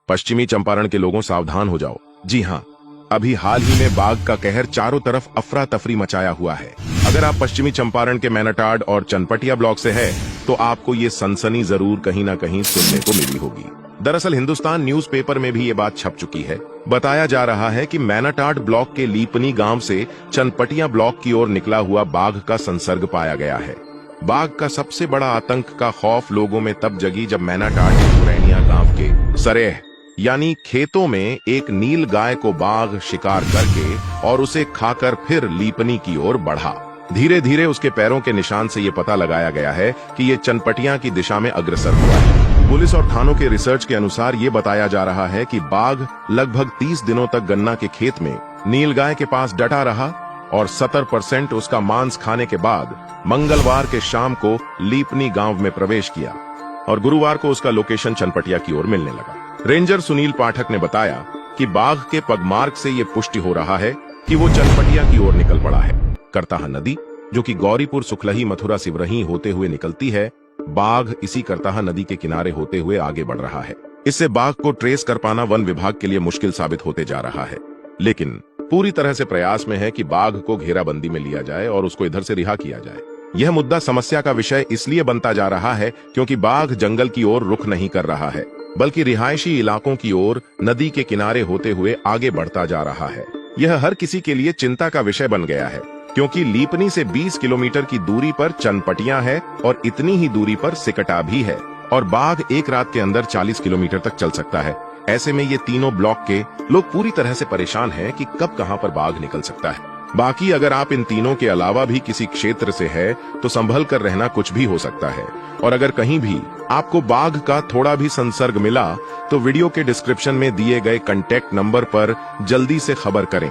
पश्चिमी चंपारण के लोगों सावधान हो जाओ। जी हाँ, अभी हाल ही में बाघ का कहर चारों तरफ अफरा तफरी मचाया हुआ है। अगर आप पश्चिमी चंपारण के मैनाटाड और चनपटिया ब्लॉक से हैं, तो आपको ये सनसनी जरूर कहीं ना कहीं सुनने को मिली होगी। दरअसल हिंदुस्तान न्यूज़पेपर में भी ये बात छप चुकी है। बताया जा रहा है कि मैनाटाड ब्लॉक के लीपनी गांव से चनपटिया ब्लॉक की ओर निकला हुआ बाघ का संसर्ग पाया गया है। बाघ का सबसे बड़ा आतंक का खौफ लोगों में तब जगी जब मैनाटाड के पुरैनिया गांव के सरेह यानी खेतों में एक नील गाय को बाघ शिकार करके और उसे खाकर फिर लीपनी की ओर बढ़ा। धीरे धीरे उसके पैरों के निशान से ये पता लगाया गया है कि ये चनपटिया की दिशा में अग्रसर हुआ है। पुलिस और थानों के रिसर्च के अनुसार ये बताया जा रहा है कि बाघ लगभग 30 दिनों तक गन्ना के खेत में नील गाय के पास डटा रहा और 70% उसका मांस खाने के बाद मंगलवार के शाम को लीपनी गांव में प्रवेश किया और गुरुवार को उसका लोकेशन चनपटिया की ओर मिलने लगा। रेंजर सुनील पाठक ने बताया कि बाघ के पगमार्ग से ये पुष्टि हो रहा है कि वो चनपटिया की ओर निकल पड़ा है। करताहा नदी, जो कि गौरीपुर, सुखलही, मथुरा, सिवरही होते हुए निकलती है, बाघ इसी करताहा नदी के किनारे होते हुए आगे बढ़ रहा है। इससे बाघ को ट्रेस कर पाना वन विभाग के लिए मुश्किल साबित होते जा रहा है, लेकिन पूरी तरह से प्रयास में है कि बाघ को घेराबंदी में लिया जाए और उसको इधर से रिहा किया जाए। यह मुद्दा समस्या का विषय इसलिए बनता जा रहा है क्योंकि बाघ जंगल की ओर रुख नहीं कर रहा है, बल्कि रिहायशी इलाकों की ओर नदी के किनारे होते हुए आगे बढ़ता जा रहा है। यह हर किसी के लिए चिंता का विषय बन गया है, क्योंकि लीपनी से 20 किलोमीटर की दूरी पर चनपटिया है और इतनी ही दूरी पर सिकटा भी है और बाघ एक रात के अंदर 40 किलोमीटर तक चल सकता है। ऐसे में ये तीनों ब्लॉक के लोग पूरी तरह से परेशान हैं कि कब कहां पर बाघ निकल सकता है। बाकी अगर आप इन तीनों के अलावा भी किसी क्षेत्र से है तो संभल कर रहना कुछ भी हो सकता है। और अगर कहीं भी आपको बाघ का थोड़ा भी संसर्ग मिला तो वीडियो के डिस्क्रिप्शन में दिए गए कांटेक्ट नंबर पर जल्दी से खबर करें।